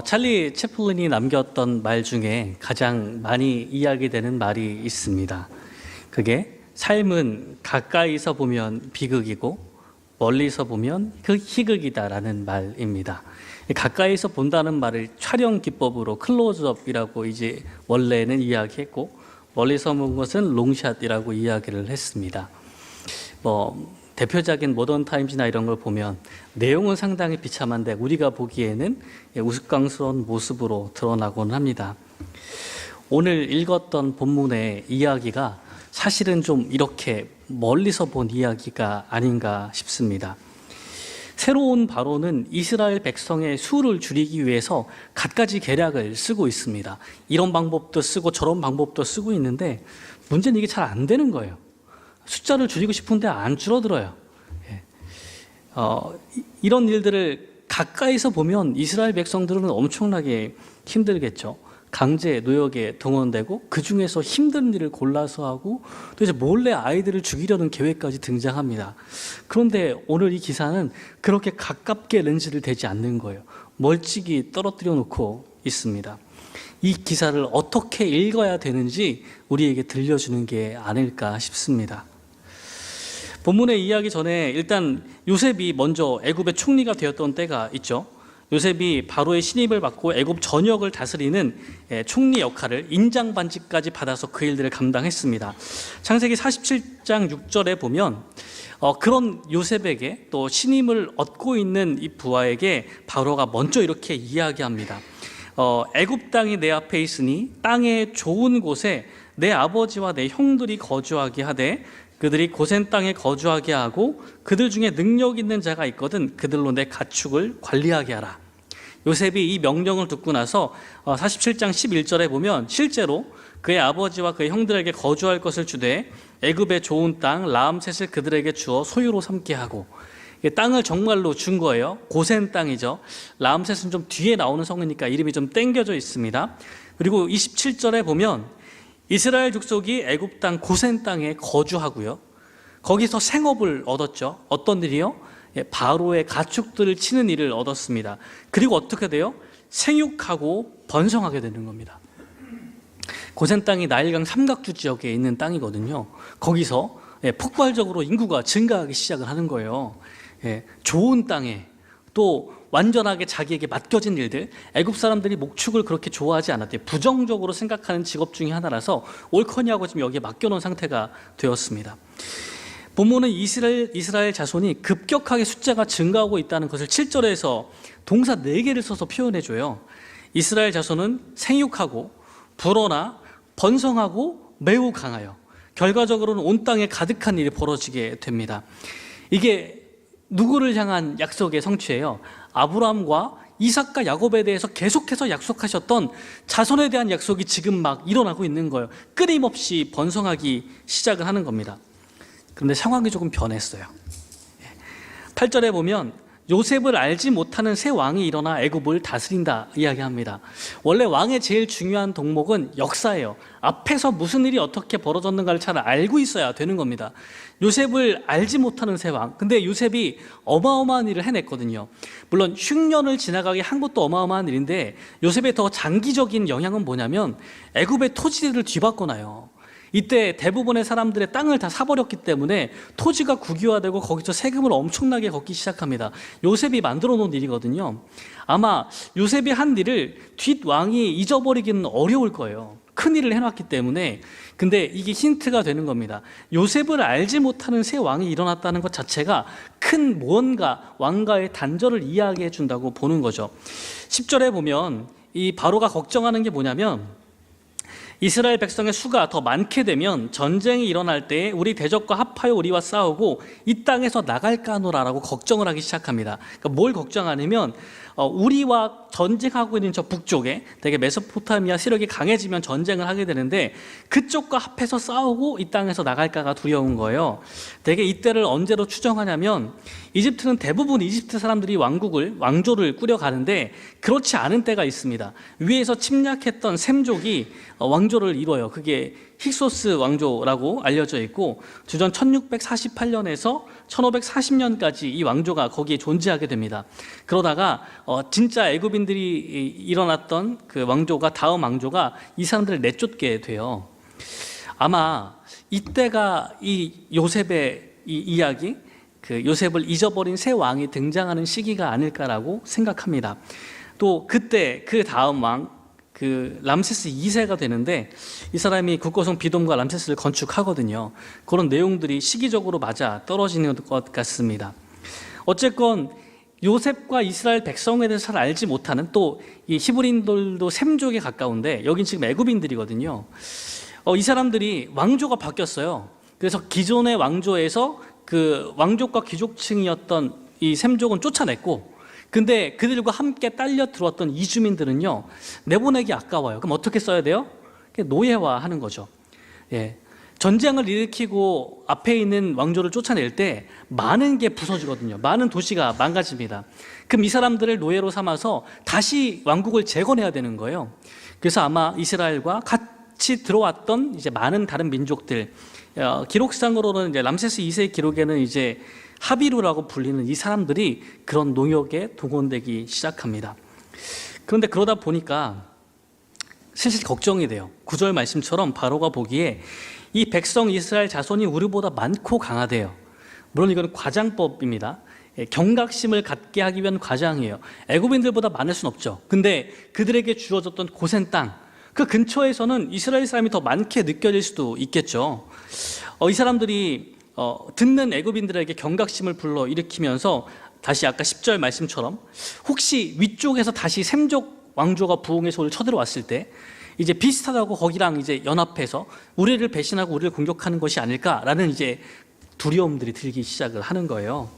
찰리 채플린이 남겼던 말 중에 가장 많이 이야기되는 말이 있습니다. 그게 삶은 가까이서 보면 비극이고 멀리서 보면 희극이다라는 말입니다. 가까이서 본다는 말을 촬영 기법으로 클로즈업이라고 이제 원래는 이야기했고, 멀리서 본 것은 롱샷이라고 이야기를 했습니다. 대표적인 모던 타임즈나 이런 걸 보면 내용은 상당히 비참한데 우리가 보기에는 우스꽝스러운 모습으로 드러나곤 합니다. 오늘 읽었던 본문의 이야기가 사실은 좀 이렇게 멀리서 본 이야기가 아닌가 싶습니다. 새로운 바로는 이스라엘 백성의 수를 줄이기 위해서 갖가지 계략을 쓰고 있습니다. 이런 방법도 쓰고 저런 방법도 쓰고 있는데 문제는 이게 잘 안 되는 거예요. 숫자를 줄이고 싶은데 안 줄어들어요. 이런 일들을 가까이서 보면 이스라엘 백성들은 엄청나게 힘들겠죠. 강제 노역에 동원되고 그 중에서 힘든 일을 골라서 하고 또 이제 몰래 아이들을 죽이려는 계획까지 등장합니다. 그런데 오늘 이 기사는 그렇게 가깝게 렌즈를 대지 않는 거예요. 멀찍이 떨어뜨려 놓고 있습니다. 이 기사를 어떻게 읽어야 되는지 우리에게 들려주는 게 아닐까 싶습니다. 본문의 이야기 전에 일단 요셉이 먼저 애굽의 총리가 되었던 때가 있죠. 요셉이 바로의 신임을 받고 애굽 전역을 다스리는 총리 역할을 인장반지까지 받아서 그 일들을 감당했습니다. 창세기 47장 6절에 보면 그런 요셉에게 또 신임을 얻고 있는 이 부하에게 바로가 먼저 이렇게 이야기합니다. 애굽 땅이 내 앞에 있으니 땅의 좋은 곳에 내 아버지와 내 형들이 거주하게 하되 그들이 고센 땅에 거주하게 하고 그들 중에 능력 있는 자가 있거든 그들로 내 가축을 관리하게 하라. 요셉이 이 명령을 듣고 나서 47장 11절에 보면 실제로 그의 아버지와 그의 형들에게 거주할 것을 주되 애굽의 좋은 땅 라암셋을 그들에게 주어 소유로 삼게 하고, 땅을 정말로 준 거예요. 고센 땅이죠. 라암셋은 좀 뒤에 나오는 성이니까 이름이 좀 땡겨져 있습니다. 그리고 27절에 보면 이스라엘 족속이 애굽 땅 고센 땅에 거주하고요. 거기서 생업을 얻었죠. 어떤 일이요? 바로의 가축들을 치는 일을 얻었습니다. 그리고 어떻게 돼요? 생육하고 번성하게 되는 겁니다. 고센 땅이 나일강 삼각주 지역에 있는 땅이거든요. 거기서 폭발적으로 인구가 증가하기 시작을 하는 거예요. 좋은 땅에 또 완전하게 자기에게 맡겨진 일들, 애굽 사람들이 목축을 그렇게 좋아하지 않았대요. 부정적으로 생각하는 직업 중에 하나라서 옳거니하고 지금 여기에 맡겨놓은 상태가 되었습니다. 본문은 이스라엘 자손이 급격하게 숫자가 증가하고 있다는 것을 7절에서 동사 4개를 써서 표현해줘요. 이스라엘 자손은 생육하고 불어나 번성하고 매우 강하여 결과적으로는 온 땅에 가득한 일이 벌어지게 됩니다. 이게 누구를 향한 약속의 성취예요? 아브라함과 이삭과 야곱에 대해서 계속해서 약속하셨던 자손에 대한 약속이 지금 막 일어나고 있는 거예요. 끊임없이 번성하기 시작을 하는 겁니다. 그런데 상황이 조금 변했어요. 8절에 보면 요셉을 알지 못하는 새 왕이 일어나 애굽을 다스린다 이야기합니다. 원래 왕의 제일 중요한 덕목은 역사예요. 앞에서 무슨 일이 어떻게 벌어졌는가를 잘 알고 있어야 되는 겁니다. 요셉을 알지 못하는 새 왕. 근데 요셉이 어마어마한 일을 해냈거든요. 물론 흉년을 지나가게 한 것도 어마어마한 일인데 요셉의 더 장기적인 영향은 뭐냐면 애굽의 토지를 뒤바꿔놔요. 이때 대부분의 사람들의 땅을 다 사버렸기 때문에 토지가 국유화되고 거기서 세금을 엄청나게 걷기 시작합니다. 요셉이 만들어 놓은 일이거든요. 아마 요셉이 한 일을 뒷왕이 잊어버리기는 어려울 거예요. 큰 일을 해놨기 때문에. 근데 이게 힌트가 되는 겁니다. 요셉을 알지 못하는 새 왕이 일어났다는 것 자체가 큰 무언가 왕가의 단절을 이야기해 준다고 보는 거죠. 10절에 보면 이 바로가 걱정하는 게 뭐냐면 이스라엘 백성의 수가 더 많게 되면 전쟁이 일어날 때 우리 대적과 합하여 우리와 싸우고 이 땅에서 나갈까 하노라라고 걱정을 하기 시작합니다. 그러니까 뭘 걱정하냐면 우리와 전쟁하고 있는 저 북쪽에 되게 메소포타미아 세력이 강해지면 전쟁을 하게 되는데 그쪽과 합해서 싸우고 이 땅에서 나갈까가 두려운 거예요. 되게 이때를 언제로 추정하냐면 이집트는 대부분 이집트 사람들이 왕조를 꾸려가는데 그렇지 않은 때가 있습니다. 위에서 침략했던 셈족이 왕조를 이뤄요. 그게 힉소스 왕조라고 알려져 있고 주전 1648년에서 1540년까지 이 왕조가 거기에 존재하게 됩니다. 그러다가 진짜 애굽인들 애굽인들이 일어났던 그 왕조가 다음 왕조가 이 사람들을 내쫓게 돼요. 아마 이때가 이 요셉의 이 이야기, 그 요셉을 잊어버린 새 왕이 등장하는 시기가 아닐까라고 생각합니다. 또 그때 그 다음 왕, 그 람세스 2세가 되는데 이 사람이 국고성 비돔과 람세스를 건축하거든요. 그런 내용들이 시기적으로 맞아 떨어지는 것 같습니다. 어쨌건 요셉과 이스라엘 백성에 대해서 잘 알지 못하는, 또 이 히브리인들도 셈족에 가까운데 여긴 지금 애굽인들이거든요. 이 사람들이 왕조가 바뀌었어요. 그래서 기존의 왕조에서 그 왕족과 귀족층이었던 이 셈족은 쫓아냈고, 근데 그들과 함께 딸려 들어왔던 이주민들은요, 내보내기 아까워요. 그럼 어떻게 써야 돼요? 노예화하는 거죠. 예. 전쟁을 일으키고 앞에 있는 왕조를 쫓아낼 때 많은 게 부서지거든요. 많은 도시가 망가집니다. 그럼 이 사람들을 노예로 삼아서 다시 왕국을 재건해야 되는 거예요. 그래서 아마 이스라엘과 같이 들어왔던 이제 많은 다른 민족들, 기록상으로는 이제 람세스 2세 기록에는 이제 하비루라고 불리는 이 사람들이 그런 농역에 동원되기 시작합니다. 그런데 그러다 보니까 슬슬 걱정이 돼요. 9절 말씀처럼 바로가 보기에 이 백성 이스라엘 자손이 우리보다 많고 강하대요. 물론 이건 과장법입니다. 경각심을 갖게 하기 위한 과장이에요. 애굽인들보다 많을 수는 없죠. 근데 그들에게 주어졌던 고센 땅, 그 근처에서는 이스라엘 사람이 더 많게 느껴질 수도 있겠죠. 이 사람들이 듣는 애굽인들에게 경각심을 불러일으키면서 다시 아까 10절 말씀처럼 혹시 위쪽에서 다시 셈족 왕조가 부흥해서 우리를 쳐들어왔을 때 이제 비슷하다고 거기랑 이제 연합해서 우리를 배신하고 우리를 공격하는 것이 아닐까라는 이제 두려움들이 들기 시작을 하는 거예요.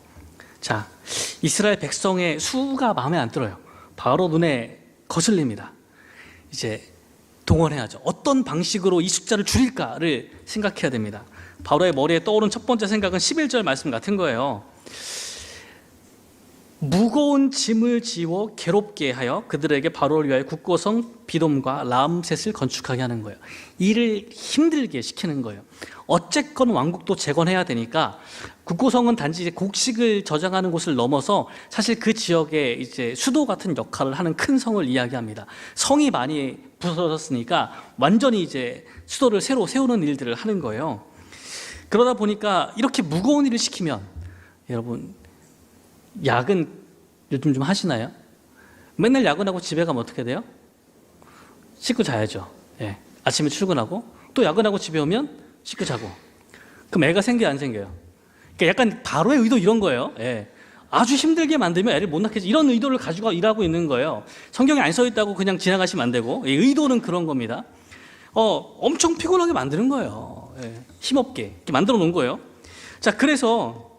자, 이스라엘 백성의 수가 마음에 안 들어요. 바로 눈에 거슬립니다. 이제 동원해야죠. 어떤 방식으로 이 숫자를 줄일까를 생각해야 됩니다. 바로의 머리에 떠오른 첫 번째 생각은 11절 말씀 같은 거예요. 무거운 짐을 지워 괴롭게 하여 그들에게 바로를 위하여 국고성 비돔과 람셋을 건축하게 하는 거예요. 일을 힘들게 시키는 거예요. 어쨌건 왕국도 재건해야 되니까 국고성은 단지 이제 곡식을 저장하는 곳을 넘어서 사실 그 지역에 이제 수도 같은 역할을 하는 큰 성을 이야기합니다. 성이 많이 부서졌으니까 완전히 이제 수도를 새로 세우는 일들을 하는 거예요. 그러다 보니까 이렇게 무거운 일을 시키면, 여러분 야근 요즘 좀 하시나요? 맨날 야근하고 집에 가면 어떻게 돼요? 씻고 자야죠. 예. 아침에 출근하고 또 야근하고 집에 오면 씻고 자고. 그럼 애가 생겨요, 안 생겨요? 그러니까 약간 바로의 의도 이런 거예요. 예. 아주 힘들게 만들면 애를 못 낳게, 이런 의도를 가지고 일하고 있는 거예요. 성경에 안 써 있다고 그냥 지나가시면 안 되고, 의도는 그런 겁니다. 엄청 피곤하게 만드는 거예요. 예. 힘없게 이렇게 만들어 놓은 거예요. 자, 그래서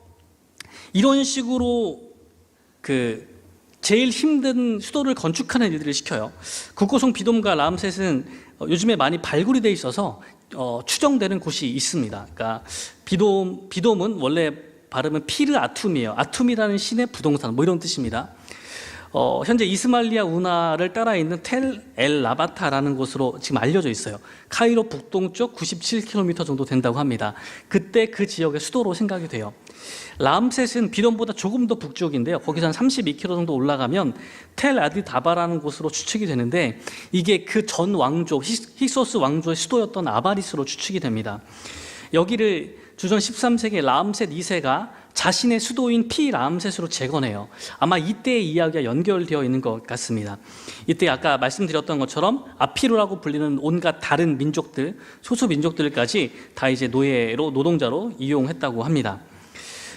이런 식으로 그 제일 힘든 수도를 건축하는 일들을 시켜요. 국고성 비돔과 람셋은 요즘에 많이 발굴이 돼 있어서 추정되는 곳이 있습니다. 그러니까 비돔은 원래 발음은 피르 아툼이에요. 아툼이라는 신의 부동산, 뭐 이런 뜻입니다. 현재 이스마일리아 운하를 따라 있는 텔 엘 라바타라는 곳으로 지금 알려져 있어요. 카이로 북동쪽 97km 정도 된다고 합니다. 그때 그 지역의 수도로 생각이 돼요. 람셋은 비돔보다 조금 더 북쪽인데요. 거기서 한 32km 정도 올라가면 텔 아디 다바라는 곳으로 추측이 되는데, 이게 그 전 왕조 힉소스 왕조의 수도였던 아바리스로 추측이 됩니다. 여기를 주전 13세기 람셋 2세가 자신의 수도인 피람셋으로 재건해요. 아마 이때의 이야기가 연결되어 있는 것 같습니다. 이때 아까 말씀드렸던 것처럼 아피루라고 불리는 온갖 다른 민족들, 소수 민족들까지 다 이제 노동자로 이용했다고 합니다.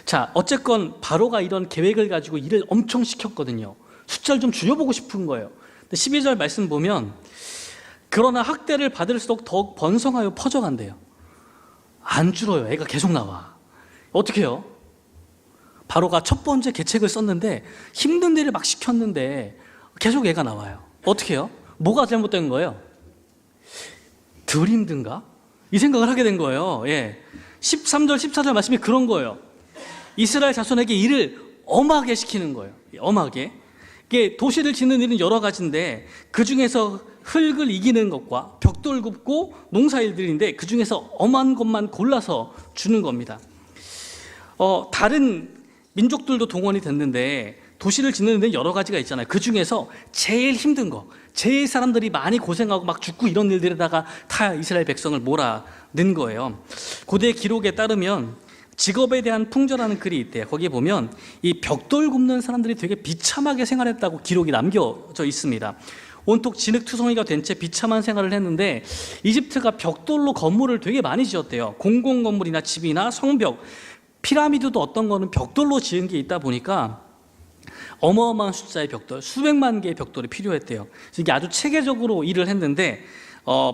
자, 어쨌건 바로가 이런 계획을 가지고 일을 엄청 시켰거든요. 숫자를 좀 줄여보고 싶은 거예요. 12절 말씀 보면, 그러나 학대를 받을수록 더욱 번성하여 퍼져간대요. 안 줄어요. 애가 계속 나와. 어떻게 해요? 바로가 첫 번째 계책을 썼는데 힘든 일을 막 시켰는데 계속 애가 나와요. 어떻게 해요? 뭐가 잘못된 거예요? 덜 힘든가? 이 생각을 하게 된 거예요. 예. 13절 14절 말씀이 그런 거예요. 이스라엘 자손에게 일을 엄하게 시키는 거예요. 엄하게. 이게 도시를 짓는 일은 여러 가지인데 그 중에서 흙을 이기는 것과 벽돌 굽고 농사일들인데 그 중에서 엄한 것만 골라서 주는 겁니다. 다른 민족들도 동원이 됐는데 도시를 짓는 데 여러 가지가 있잖아요. 그 중에서 제일 힘든 거, 제일 사람들이 많이 고생하고 막 죽고 이런 일들에다가 다 이스라엘 백성을 몰아넣은 거예요. 고대 기록에 따르면 직업에 대한 풍조라는 글이 있대요. 거기에 보면 이 벽돌 굽는 사람들이 되게 비참하게 생활했다고 기록이 남겨져 있습니다. 온통 진흙투성이가 된 채 비참한 생활을 했는데 이집트가 벽돌로 건물을 되게 많이 지었대요. 공공건물이나 집이나 성벽, 피라미드도 어떤 거는 벽돌로 지은 게 있다 보니까 어마어마한 숫자의 벽돌, 수백만 개의 벽돌이 필요했대요. 그래서 이게 아주 체계적으로 일을 했는데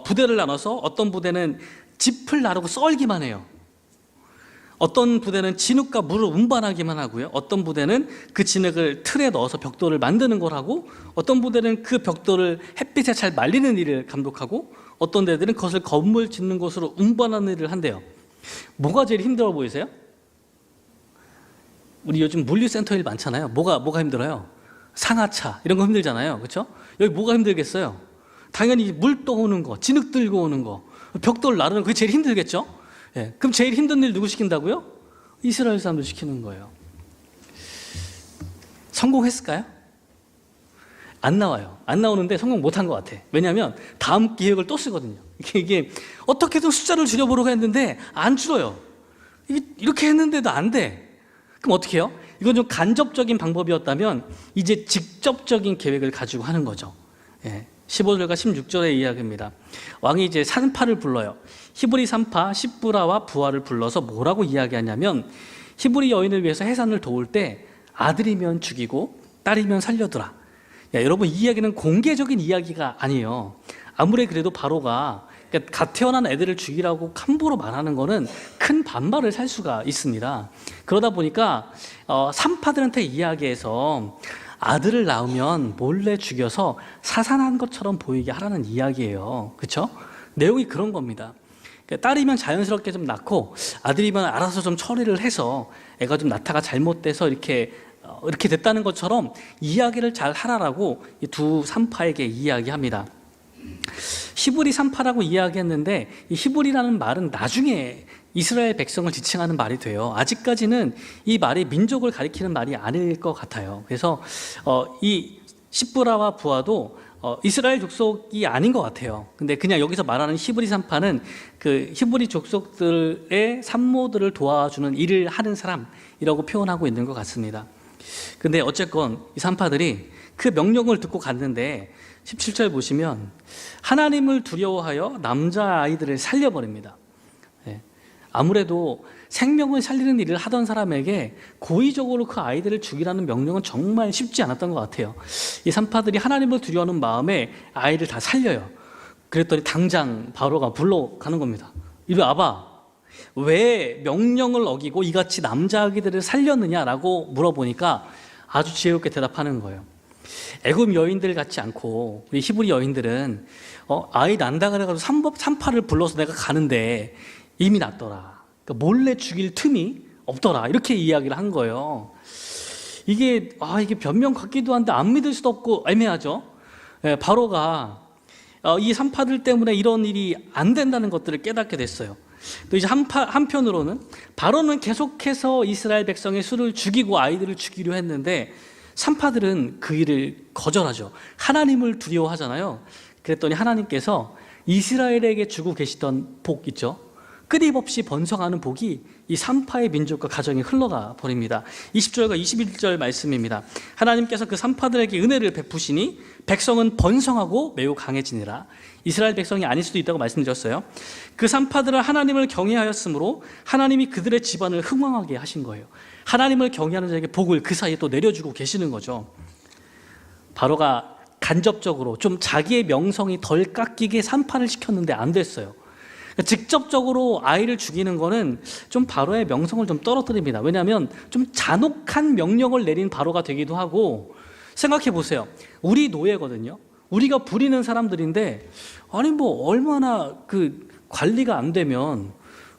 부대를 나눠서 어떤 부대는 짚을 나르고 썰기만 해요. 어떤 부대는 진흙과 물을 운반하기만 하고요. 어떤 부대는 그 진흙을 틀에 넣어서 벽돌을 만드는 걸 하고, 어떤 부대는 그 벽돌을 햇빛에 잘 말리는 일을 감독하고, 어떤 데들은 그것을 건물 짓는 곳으로 운반하는 일을 한대요. 뭐가 제일 힘들어 보이세요? 우리 요즘 물류센터 일 많잖아요. 뭐가 힘들어요? 상하차 이런 거 힘들잖아요. 그렇죠? 여기 뭐가 힘들겠어요? 당연히 물 떠오는 거, 진흙 들고 오는 거, 벽돌 나르는 거, 그게 제일 힘들겠죠? 예, 그럼 제일 힘든 일 누구 시킨다고요? 이스라엘 사람들 시키는 거예요. 성공했을까요? 안 나와요. 안 나오는데 성공 못한 것 같아. 왜냐하면 다음 기획을 또 쓰거든요. 이게 어떻게든 숫자를 줄여보려고 했는데 안 줄어요. 이렇게 했는데도 안 돼. 그럼 어떻게 해요? 이건 좀 간접적인 방법이었다면 이제 직접적인 계획을 가지고 하는 거죠. 예, 15절과 16절의 이야기입니다. 왕이 이제 산파를 불러요. 히브리 산파 십부라와 부하를 불러서 뭐라고 이야기하냐면, 히브리 여인을 위해서 해산을 도울 때 아들이면 죽이고 딸이면 살려두라. 야, 여러분, 이 이야기는 공개적인 이야기가 아니에요. 아무리 그래도 바로가 갓 태어난 애들을 죽이라고 함부로 말하는 거는 큰 반발을 살 수가 있습니다. 그러다 보니까 산파들한테 이야기해서 아들을 낳으면 몰래 죽여서 사산한 것처럼 보이게 하라는 이야기예요. 그렇죠? 내용이 그런 겁니다. 딸이면 자연스럽게 좀 낳고 아들이면 알아서 좀 처리를 해서 애가 좀 낳다가 잘못돼서 이렇게 됐다는 것처럼 이야기를 잘 하라라고 이 두 산파에게 이야기합니다. 히브리 산파라고 이야기했는데 이 히브리라는 말은 나중에 이스라엘 백성을 지칭하는 말이 돼요. 아직까지는 이 말이 민족을 가리키는 말이 아닐 것 같아요. 그래서 이 십부라와 부하도 이스라엘 족속이 아닌 것 같아요. 근데 그냥 여기서 말하는 히브리 산파는 그 히브리 족속들의 산모들을 도와주는 일을 하는 사람이라고 표현하고 있는 것 같습니다. 근데 어쨌건 이 산파들이 그 명령을 듣고 갔는데 17절 보시면 하나님을 두려워하여 남자아이들을 살려버립니다. 아무래도 생명을 살리는 일을 하던 사람에게 고의적으로 그 아이들을 죽이라는 명령은 정말 쉽지 않았던 것 같아요. 이 산파들이 하나님을 두려워하는 마음에 아이를 다 살려요. 그랬더니 당장 바로가 불러가는 겁니다. 이리 와봐. 왜 명령을 어기고 이같이 남자 아기들을 살렸느냐라고 물어보니까 아주 지혜롭게 대답하는 거예요. 애굽 여인들 같지 않고 우리 히브리 여인들은 아이 난다 그래가지고 산파를 불러서 내가 가는데 이미 났더라. 그러니까 몰래 죽일 틈이 없더라. 이렇게 이야기를 한 거예요. 이게 변명 같기도 한데 안 믿을 수도 없고 애매하죠. 바로가 이 산파들 때문에 이런 일이 안 된다는 것들을 깨닫게 됐어요. 또 이제 한편으로는 바로는 계속해서 이스라엘 백성의 수를 죽이고 아이들을 죽이려 했는데 산파들은 그 일을 거절하죠. 하나님을 두려워하잖아요. 그랬더니 하나님께서 이스라엘에게 주고 계시던 복 있죠. 끊임없이 번성하는 복이 이 산파의 민족과 가정이 흘러가 버립니다. 20절과 21절 말씀입니다. 하나님께서 그 산파들에게 은혜를 베푸시니 백성은 번성하고 매우 강해지니라. 이스라엘 백성이 아닐 수도 있다고 말씀드렸어요. 그 산파들은 하나님을 경외하였으므로 하나님이 그들의 집안을 흥왕하게 하신 거예요. 하나님을 경외하는 자에게 복을 그 사이에 또 내려주고 계시는 거죠. 바로가 간접적으로 좀 자기의 명성이 덜 깎이게 산파를 시켰는데 안 됐어요. 직접적으로 아이를 죽이는 거는 좀 바로의 명성을 좀 떨어뜨립니다. 왜냐하면 좀 잔혹한 명령을 내린 바로가 되기도 하고, 생각해 보세요. 우리 노예거든요. 우리가 부리는 사람들인데 얼마나 그 관리가 안 되면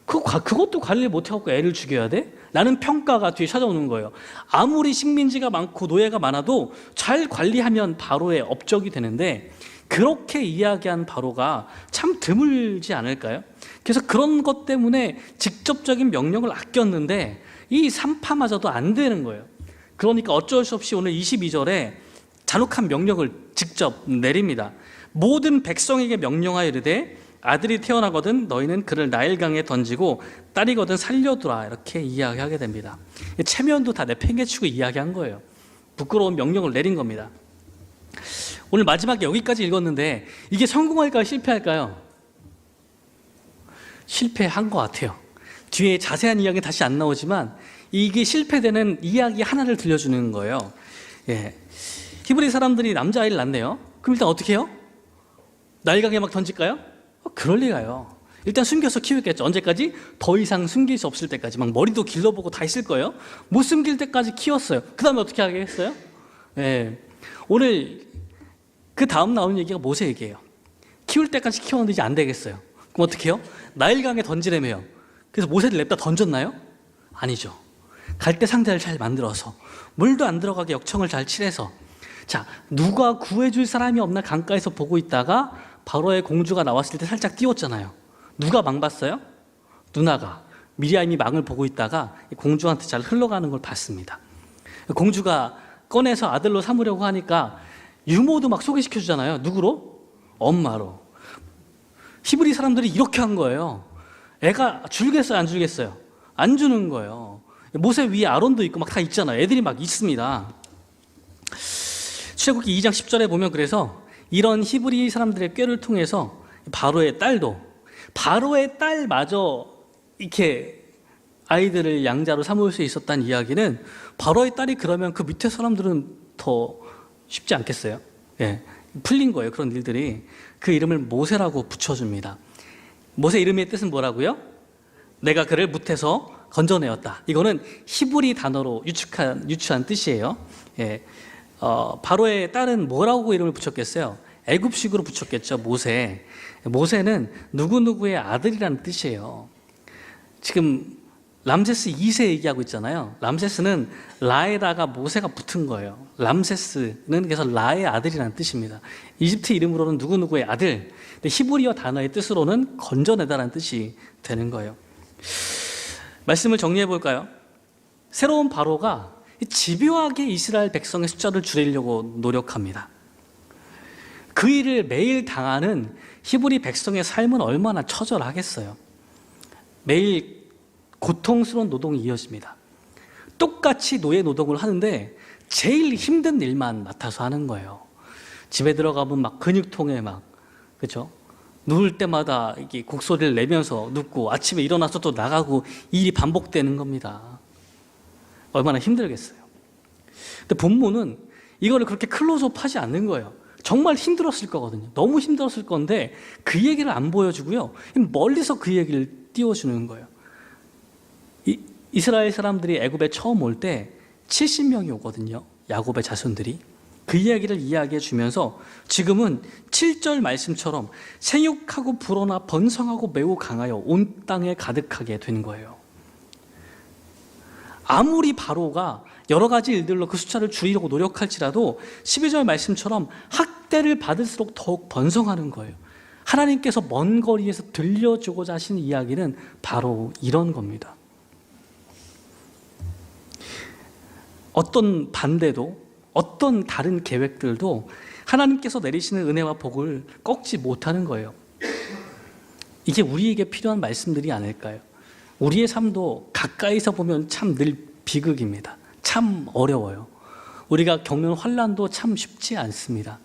그것도 관리를 못해갖고 애를 죽여야 돼? 라는 평가가 뒤에 찾아오는 거예요. 아무리 식민지가 많고 노예가 많아도 잘 관리하면 바로의 업적이 되는데 그렇게 이야기한 바로가 참 드물지 않을까요? 그래서 그런 것 때문에 직접적인 명령을 아꼈는데 이 산파마저도 안 되는 거예요. 그러니까 어쩔 수 없이 오늘 22절에 잔혹한 명령을 직접 내립니다. 모든 백성에게 명령하여 이르되 아들이 태어나거든 너희는 그를 나일강에 던지고 딸이거든 살려두라, 이렇게 이야기하게 됩니다. 체면도 다 내팽개치고 이야기한 거예요. 부끄러운 명령을 내린 겁니다. 오늘 마지막에 여기까지 읽었는데 이게 성공할까요, 실패할까요? 실패한 것 같아요. 뒤에 자세한 이야기 다시 안 나오지만 이게 실패되는 이야기 하나를 들려주는 거예요. 예. 히브리 사람들이 남자아이를 낳네요. 그럼 일단 어떻게 해요? 나일강에 막 던질까요? 그럴 리가요. 일단 숨겨서 키우겠죠. 언제까지? 더 이상 숨길 수 없을 때까지. 막 머리도 길러보고 다 했을 거예요. 못 숨길 때까지 키웠어요. 그 다음에 어떻게 하겠어요? 예. 오늘 그 다음 나오는 얘기가 모세 얘기예요. 키울 때까지 키웠는데 이제 안 되겠어요. 그럼 어떻게 해요? 나일강에 던지래매요. 그래서 모세를 냅다 던졌나요? 아니죠. 갈대 상자를 잘 만들어서 물도 안 들어가게 역청을 잘 칠해서, 자, 누가 구해줄 사람이 없나 강가에서 보고 있다가 바로의 공주가 나왔을 때 살짝 띄웠잖아요. 누가 망 봤어요? 누나가. 미리암이 망을 보고 있다가 공주한테 잘 흘러가는 걸 봤습니다. 공주가 꺼내서 아들로 삼으려고 하니까 유모도 막 소개시켜 주잖아요. 누구로? 엄마로. 히브리 사람들이 이렇게 한 거예요. 애가 줄겠어요, 안 줄겠어요? 안 주는 거예요. 모세 위에 아론도 있고 막 다 있잖아요. 애들이 막 있습니다. 출애굽기 2장 10절에 보면 그래서 이런 히브리 사람들의 꾀를 통해서 바로의 딸도, 바로의 딸마저 이렇게 아이들을 양자로 삼을 수 있었다는 이야기는, 바로의 딸이 그러면 그 밑에 사람들은 더 쉽지 않겠어요? 예, 풀린 거예요. 그런 일들이. 그 이름을 모세라고 붙여줍니다. 모세 이름의 뜻은 뭐라고요? 내가 그를 뭇에서 건져내었다. 이거는 히브리 단어로 유추한 뜻이에요. 예. 바로의 딸은 뭐라고 이름을 붙였겠어요? 애굽식으로 붙였겠죠. 모세. 모세는 누구누구의 아들이라는 뜻이에요. 지금 람세스 2세 얘기하고 있잖아요. 람세스는 라에다가 모세가 붙은 거예요. 람세스는 그래서 라의 아들이라는 뜻입니다. 이집트 이름으로는 누구누구의 아들, 근데 히브리어 단어의 뜻으로는 건져내다라는 뜻이 되는 거예요. 말씀을 정리해 볼까요? 새로운 바로가 집요하게 이스라엘 백성의 숫자를 줄이려고 노력합니다. 그 일을 매일 당하는 히브리 백성의 삶은 얼마나 처절하겠어요. 매일 고통스러운 노동이 이어집니다. 똑같이 노예 노동을 하는데 제일 힘든 일만 맡아서 하는 거예요. 집에 들어가면 막 근육통에 막, 그렇죠? 누울 때마다 이게 곡소리를 내면서 눕고 아침에 일어나서 또 나가고 일이 반복되는 겁니다. 얼마나 힘들겠어요. 근데 본문은 이거를 그렇게 클로즈업 하지 않는 거예요. 정말 힘들었을 거거든요. 너무 힘들었을 건데 그 얘기를 안 보여주고요. 멀리서 그 얘기를 띄워주는 거예요. 이스라엘 사람들이 애굽에 처음 올 때 70명이 오거든요. 야곱의 자손들이. 그 이야기를 이야기해 주면서 지금은 7절 말씀처럼 생육하고 불어나 번성하고 매우 강하여 온 땅에 가득하게 된 거예요. 아무리 바로가 여러 가지 일들로 그 숫자를 줄이려고 노력할지라도 12절 말씀처럼 학대를 받을수록 더욱 번성하는 거예요. 하나님께서 먼 거리에서 들려주고자 하시는 이야기는 바로 이런 겁니다. 어떤 반대도, 어떤 다른 계획들도 하나님께서 내리시는 은혜와 복을 꺾지 못하는 거예요. 이게 우리에게 필요한 말씀들이 아닐까요? 우리의 삶도 가까이서 보면 참 늘 비극입니다. 참 어려워요. 우리가 겪는 환난도 참 쉽지 않습니다.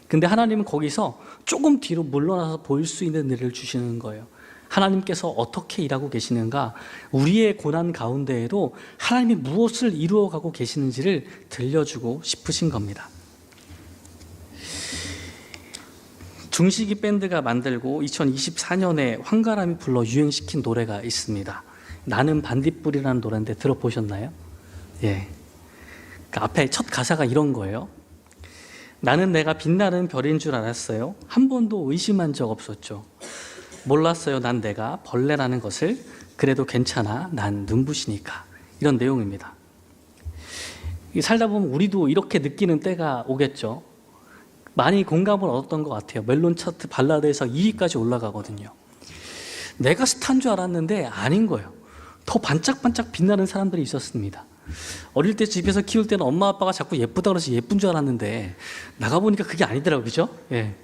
근데 하나님은 거기서 조금 뒤로 물러나서 볼 수 있는 일을 주시는 거예요. 하나님께서 어떻게 일하고 계시는가, 우리의 고난 가운데에도 하나님이 무엇을 이루어가고 계시는지를 들려주고 싶으신 겁니다. 중식이 밴드가 만들고 2024년에 황가람이 불러 유행시킨 노래가 있습니다. 나는 반딧불이라는 노래인데 들어보셨나요? 예. 그 앞에 첫 가사가 이런 거예요. 나는 내가 빛나는 별인 줄 알았어요. 한 번도 의심한 적 없었죠. 몰랐어요. 난 내가 벌레라는 것을. 그래도 괜찮아. 난 눈부시니까. 이런 내용입니다. 살다 보면 우리도 이렇게 느끼는 때가 오겠죠. 많이 공감을 얻었던 것 같아요. 멜론 차트 발라드에서 2위까지 올라가거든요. 내가 스타인 줄 알았는데 아닌 거예요. 더 반짝반짝 빛나는 사람들이 있었습니다. 어릴 때 집에서 키울 때는 엄마 아빠가 자꾸 예쁘다 그래서 예쁜 줄 알았는데 나가보니까 그게 아니더라고요. 그죠? 예.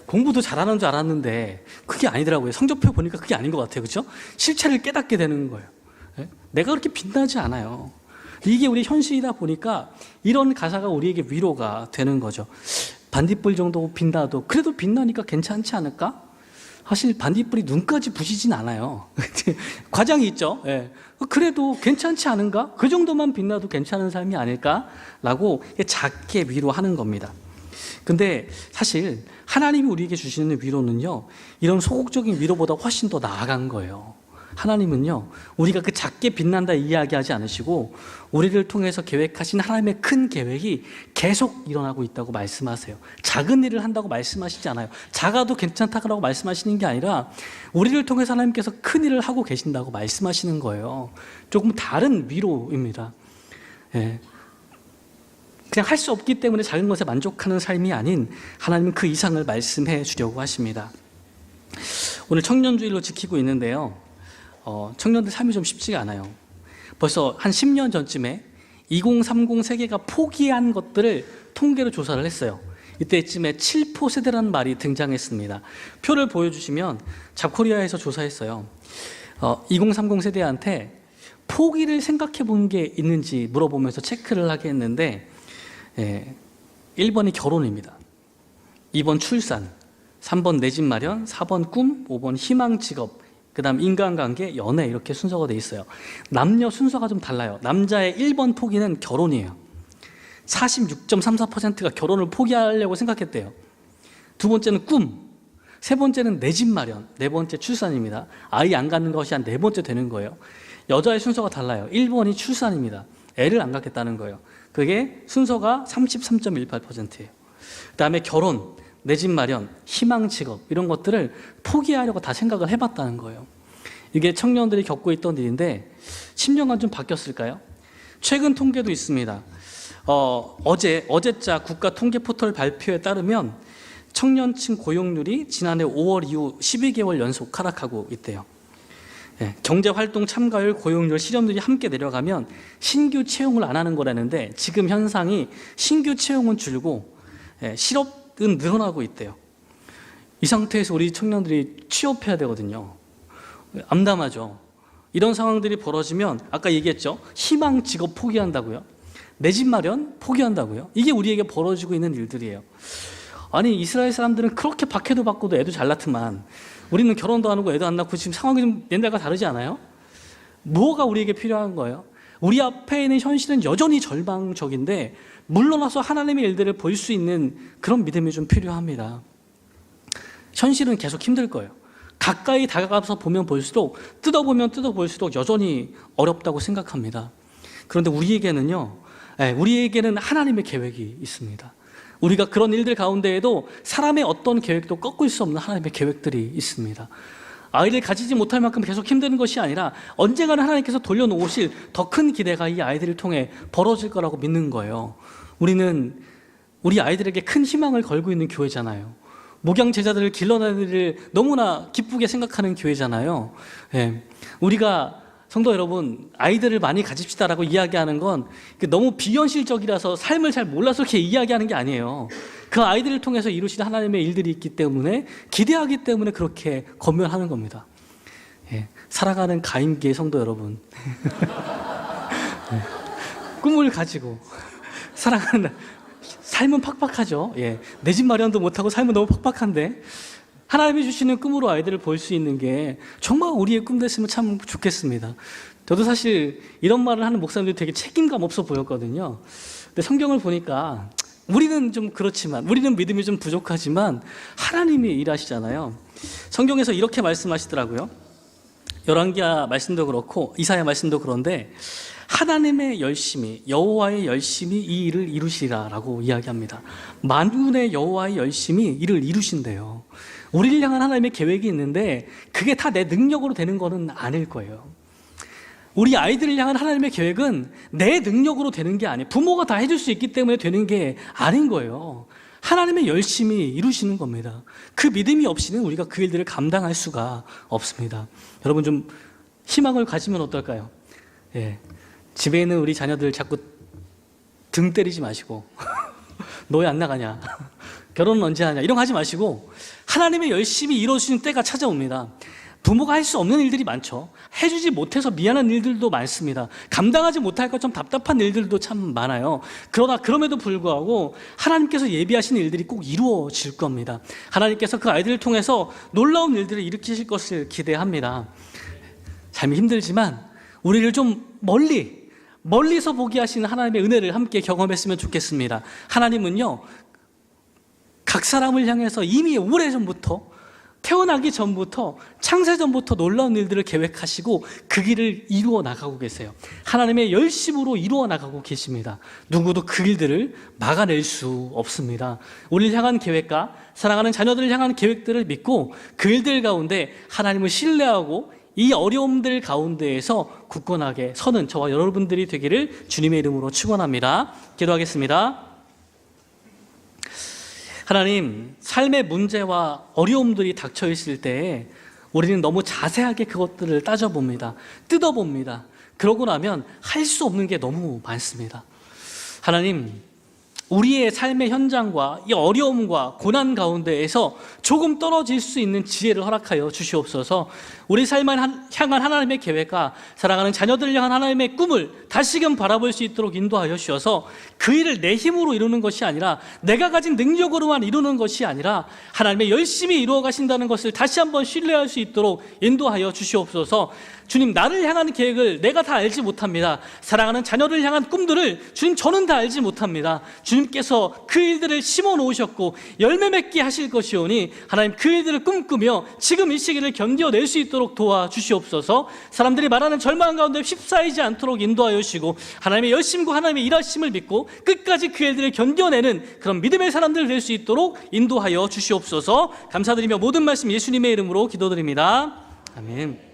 공부도 잘하는 줄 알았는데 그게 아니더라고요. 성적표 보니까 그게 아닌 것 같아요. 그죠? 실체를 깨닫게 되는 거예요. 예? 내가 그렇게 빛나지 않아요. 이게 우리 현실이다 보니까 이런 가사가 우리에게 위로가 되는 거죠. 반딧불 정도 빛나도 그래도 빛나니까 괜찮지 않을까? 사실 반딧불이 눈까지 부시진 않아요. 과장이 있죠. 예. 그래도 괜찮지 않은가? 그 정도만 빛나도 괜찮은 삶이 아닐까라고 작게 위로하는 겁니다. 근데 사실 하나님이 우리에게 주시는 위로는요, 이런 소극적인 위로보다 훨씬 더 나아간 거예요. 하나님은요, 우리가 그 작게 빛난다 이야기하지 않으시고 우리를 통해서 계획하신 하나님의 큰 계획이 계속 일어나고 있다고 말씀하세요. 작은 일을 한다고 말씀하시지 않아요. 작아도 괜찮다고 말씀하시는 게 아니라 우리를 통해서 하나님께서 큰 일을 하고 계신다고 말씀하시는 거예요. 조금 다른 위로입니다. 예. 그냥 할 수 없기 때문에 작은 것에 만족하는 삶이 아닌 하나님은 그 이상을 말씀해 주려고 하십니다. 오늘 청년주일로 지키고 있는데요, 청년들 삶이 좀 쉽지가 않아요. 벌써 한 10년 전쯤에 2030 세계가 포기한 것들을 통계로 조사를 했어요. 이때쯤에 7포 세대라는 말이 등장했습니다. 표를 보여주시면 잡코리아에서 조사했어요. 2030 세대한테 포기를 생각해 본 게 있는지 물어보면서 체크를 하게 했는데 1번이 결혼입니다. 2번 출산, 3번 내 집 마련, 4번 꿈, 5번 희망 직업, 그 다음 인간관계, 연애, 이렇게 순서가 돼 있어요. 남녀 순서가 좀 달라요. 남자의 1번 포기는 결혼이에요. 46.34%가 결혼을 포기하려고 생각했대요. 두 번째는 꿈, 세 번째는 내 집 마련, 네 번째 출산입니다. 아이 안 갖는 것이 한 네 번째 되는 거예요. 여자의 순서가 달라요. 1번이 출산입니다. 애를 안 갖겠다는 거예요. 그게 순서가 33.18%예요. 그 다음에 결혼, 내 집 마련, 희망 직업, 이런 것들을 포기하려고 다 생각을 해봤다는 거예요. 이게 청년들이 겪고 있던 일인데 10년간 좀 바뀌었을까요? 최근 통계도 있습니다. 어제자 국가 통계 포털 발표에 따르면 청년층 고용률이 지난해 5월 이후 12개월 연속 하락하고 있대요. 경제활동 참가율, 고용률, 실업률이 함께 내려가면 신규 채용을 안 하는 거라는데 지금 현상이 신규 채용은 줄고 실업은 늘어나고 있대요. 이 상태에서 우리 청년들이 취업해야 되거든요. 암담하죠. 이런 상황들이 벌어지면 아까 얘기했죠. 희망 직업 포기한다고요. 내 집 마련 포기한다고요. 이게 우리에게 벌어지고 있는 일들이에요. 아니, 이스라엘 사람들은 그렇게 박해도 받고도 애도 잘 낳더만 우리는 결혼도 안 하고 애도 안 낳고 지금 상황이 좀 옛날과 다르지 않아요? 뭐가 우리에게 필요한 거예요? 우리 앞에 있는 현실은 여전히 절망적인데 물러나서 하나님의 일들을 볼 수 있는 그런 믿음이 좀 필요합니다. 현실은 계속 힘들 거예요. 가까이 다가가서 보면 볼수록, 뜯어보면 뜯어볼수록 여전히 어렵다고 생각합니다. 그런데 우리에게는 하나님의 계획이 있습니다. 우리가 그런 일들 가운데에도 사람의 어떤 계획도 꺾을 수 없는 하나님의 계획들이 있습니다. 아이를 가지지 못할 만큼 계속 힘든 것이 아니라 언젠가는 하나님께서 돌려놓으실 더 큰 기대가 이 아이들을 통해 벌어질 거라고 믿는 거예요. 우리는 우리 아이들에게 큰 희망을 걸고 있는 교회잖아요. 목양 제자들을 길러내는 일을 너무나 기쁘게 생각하는 교회잖아요. 우리가 성도 여러분, 아이들을 많이 가집시다라고 이야기하는 건 너무 비현실적이라서 삶을 잘 몰라서 그렇게 이야기하는 게 아니에요. 그 아이들을 통해서 이루신 하나님의 일들이 있기 때문에, 기대하기 때문에 그렇게 권면하는 겁니다. 살아가는 가임기의 성도 여러분, 꿈을 가지고 살아가는 삶은 팍팍하죠. 내 집 마련도 못하고 삶은 너무 팍팍한데 하나님이 주시는 꿈으로 아이들을 볼 수 있는 게 정말 우리의 꿈 됐으면 참 좋겠습니다. 저도 사실 이런 말을 하는 목사님들이 되게 책임감 없어 보였거든요. 근데 성경을 보니까 우리는 좀 그렇지만, 우리는 믿음이 좀 부족하지만 하나님이 일하시잖아요. 성경에서 이렇게 말씀하시더라고요. 열왕기하 말씀도 그렇고 이사야 말씀도 그런데 하나님의 열심히, 여호와의 열심히 이 일을 이루시리라라고 이야기합니다. 만군의 여호와의 열심히 이를 이루신대요. 우리를 향한 하나님의 계획이 있는데 그게 다 내 능력으로 되는 거는 아닐 거예요. 우리 아이들을 향한 하나님의 계획은 내 능력으로 되는 게 아니에요. 부모가 다 해줄 수 있기 때문에 되는 게 아닌 거예요. 하나님의 열심히 이루시는 겁니다. 그 믿음이 없이는 우리가 그 일들을 감당할 수가 없습니다. 여러분 좀 희망을 가지면 어떨까요? 집에 있는 우리 자녀들 자꾸 등 때리지 마시고 너 왜 안 나가냐, 결혼은 언제 하냐, 이런 거 하지 마시고 하나님의 열심히 이루어지는 때가 찾아옵니다. 부모가 할 수 없는 일들이 많죠. 해주지 못해서 미안한 일들도 많습니다. 감당하지 못할 것 좀 답답한 일들도 참 많아요. 그러나 그럼에도 불구하고 하나님께서 예비하신 일들이 꼭 이루어질 겁니다. 하나님께서 그 아이들을 통해서 놀라운 일들을 일으키실 것을 기대합니다. 삶이 힘들지만 우리를 좀 멀리서 보게 하시는 하나님의 은혜를 함께 경험했으면 좋겠습니다. 하나님은요, 각 사람을 향해서 이미 오래전부터, 태어나기 전부터, 창세전부터 놀라운 일들을 계획하시고 그 길을 이루어 나가고 계세요. 하나님의 열심으로 이루어 나가고 계십니다. 누구도 그 일들을 막아낼 수 없습니다. 우리를 향한 계획과 사랑하는 자녀들을 향한 계획들을 믿고 그 일들 가운데 하나님을 신뢰하고 이 어려움들 가운데에서 굳건하게 서는 저와 여러분들이 되기를 주님의 이름으로 축원합니다. 기도하겠습니다. 하나님, 삶의 문제와 어려움들이 닥쳐 있을 때에 우리는 너무 자세하게 그것들을 따져봅니다. 뜯어봅니다. 그러고 나면 할 수 없는 게 너무 많습니다. 하나님, 우리의 삶의 현장과 이 어려움과 고난 가운데에서 조금 떨어질 수 있는 지혜를 허락하여 주시옵소서. 우리 삶을 향한 하나님의 계획과 사랑하는 자녀들을 향한 하나님의 꿈을 다시금 바라볼 수 있도록 인도하여 주셔서 그 일을 내 힘으로 이루는 것이 아니라, 내가 가진 능력으로만 이루는 것이 아니라 하나님의 열심히 이루어 가신다는 것을 다시 한번 신뢰할 수 있도록 인도하여 주시옵소서. 주님, 나를 향한 계획을 내가 다 알지 못합니다. 사랑하는 자녀를 향한 꿈들을 주님, 저는 다 알지 못합니다. 주님께서 그 일들을 심어 놓으셨고 열매 맺게 하실 것이오니 하나님, 그 일들을 꿈꾸며 지금 이 시기를 견뎌낼 수 있도록 도와주시옵소서. 사람들이 말하는 절망 가운데 휩싸이지 않도록 인도하여 주시고 하나님의 열심과 하나님의 일하심을 믿고 끝까지 그 일들을 견뎌내는 그런 믿음의 사람들 될 수 있도록 인도하여 주시옵소서. 감사드리며 모든 말씀 예수님의 이름으로 기도드립니다. 아멘.